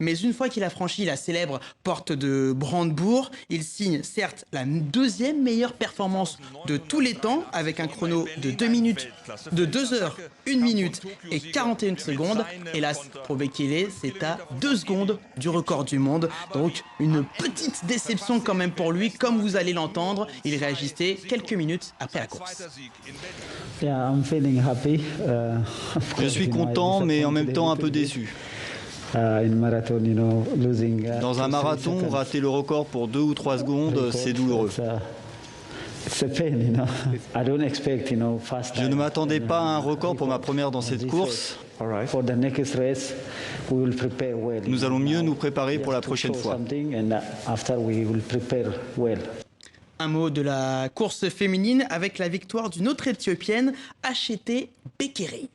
Mais une fois qu'il a franchi la célèbre porte de Brandebourg, il signe certes la deuxième meilleure performance de tous les temps avec un chrono de 2 heures, 1 minute et 41 secondes. Hélas, pour Bekele, c'est à 2 secondes du record du monde. Donc une petite déception quand même pour lui, comme vous allez l'entendre. Il réagissait quelques minutes après la course. Je suis content, mais en même temps un peu déçu. Dans un marathon, rater le record pour 2 ou 3 secondes, c'est douloureux. Je ne m'attendais pas à un record pour ma première dans cette course. Nous allons mieux nous préparer pour la prochaine fois. Un mot de la course féminine avec la victoire d'une autre Éthiopienne, Achetée Bekele.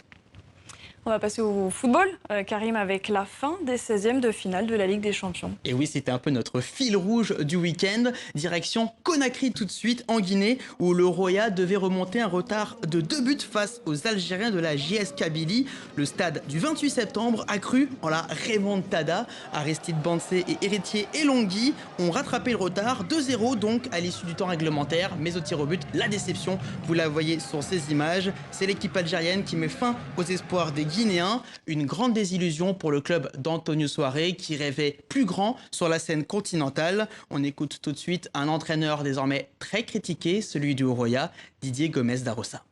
On va passer au football, Karim, avec la fin des 16e de finale de la Ligue des Champions. Et oui, c'était un peu notre fil rouge du week-end. Direction Conakry tout de suite, en Guinée, où le Roya devait remonter un retard de 2 buts face aux Algériens de la JS Kabylie. Le stade du 28 septembre a cru en la remontada. Aristide Bansé et Héritier Elongui ont rattrapé le retard 2-0 donc à l'issue du temps réglementaire. Mais au tir au but, la déception, vous la voyez sur ces images. C'est l'équipe algérienne qui met fin aux espoirs des Guinéens. Une grande désillusion pour le club d'Antonio Soare qui rêvait plus grand sur la scène continentale. On écoute tout de suite un entraîneur désormais très critiqué, celui du Roya, Didier Gomes da Rosa.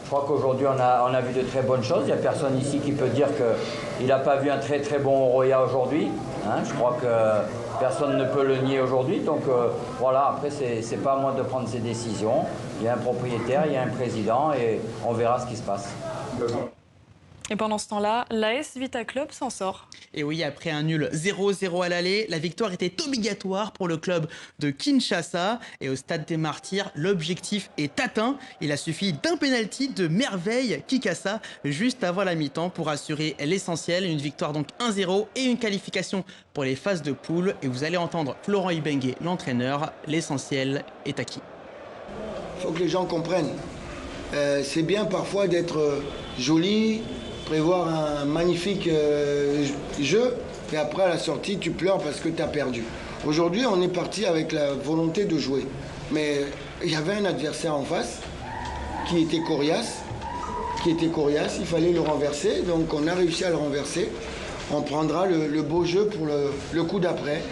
Je crois qu'aujourd'hui on a vu de très bonnes choses. Il n'y a personne ici qui peut dire qu'il n'a pas vu un très très bon Roya aujourd'hui. Je crois que personne ne peut le nier aujourd'hui. Donc voilà, après c'est pas à moi de prendre ces décisions. Il y a un propriétaire, il y a un président et on verra ce qui se passe. Et pendant ce temps-là, l'AS Vita Club s'en sort. Et oui, après un nul 0-0 à l'aller, la victoire était obligatoire pour le club de Kinshasa. Et au stade des Martyrs, l'objectif est atteint. Il a suffi d'un pénalty de Merveille Kikassa juste avant la mi-temps pour assurer l'essentiel. Une victoire donc 1-0 et une qualification pour les phases de poule. Et vous allez entendre Florent Ibengue, l'entraîneur. L'essentiel est acquis. Il faut que les gens comprennent. C'est bien parfois d'être joli, prévoir un magnifique jeu, et après à la sortie tu pleures parce que tu as perdu. Aujourd'hui on est parti avec la volonté de jouer, mais il y avait un adversaire en face qui était coriace, il fallait le renverser, donc on a réussi à le renverser. On prendra le beau jeu pour le coup d'après.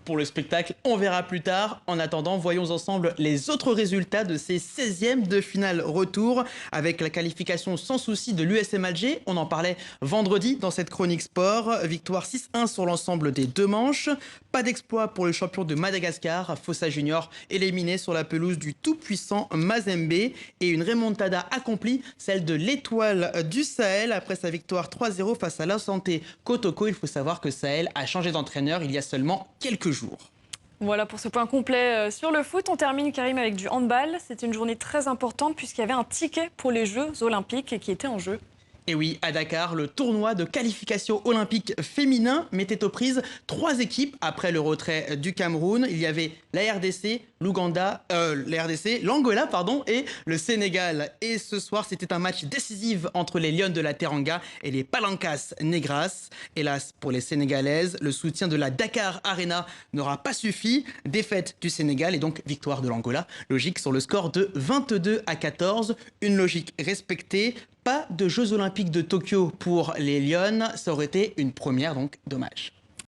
Pour le spectacle, on verra plus tard. En attendant, voyons ensemble les autres résultats de ces 16e de finale retour avec la qualification sans souci de l'USM Alger. On en parlait vendredi dans cette chronique sport. Victoire 6-1 sur l'ensemble des 2 manches. Pas d'exploit pour le champion de Madagascar, Fossa Junior, éliminé sur la pelouse du tout-puissant Mazembe. Et une remontada accomplie, celle de l'Étoile du Sahel après sa victoire 3-0 face à la Santé Kotoko. Il faut savoir que Sahel a changé d'entraîneur il y a seulement quelques jours. Voilà pour ce point complet sur le foot. On termine, Karim, avec du handball. C'était une journée très importante puisqu'il y avait un ticket pour les Jeux Olympiques qui était en jeu. Et oui, à Dakar, le tournoi de qualification olympique féminin mettait aux prises 3 équipes après le retrait du Cameroun. Il y avait la RDC, l'Angola et le Sénégal. Et ce soir, c'était un match décisif entre les Lions de la Teranga et les Palancas Negras. Hélas, pour les Sénégalaises, le soutien de la Dakar Arena n'aura pas suffi. Défaite du Sénégal et donc victoire de l'Angola. Logique sur le score de 22-14. Une logique respectée. Pas de Jeux Olympiques de Tokyo pour les Lions, ça aurait été une première, donc dommage.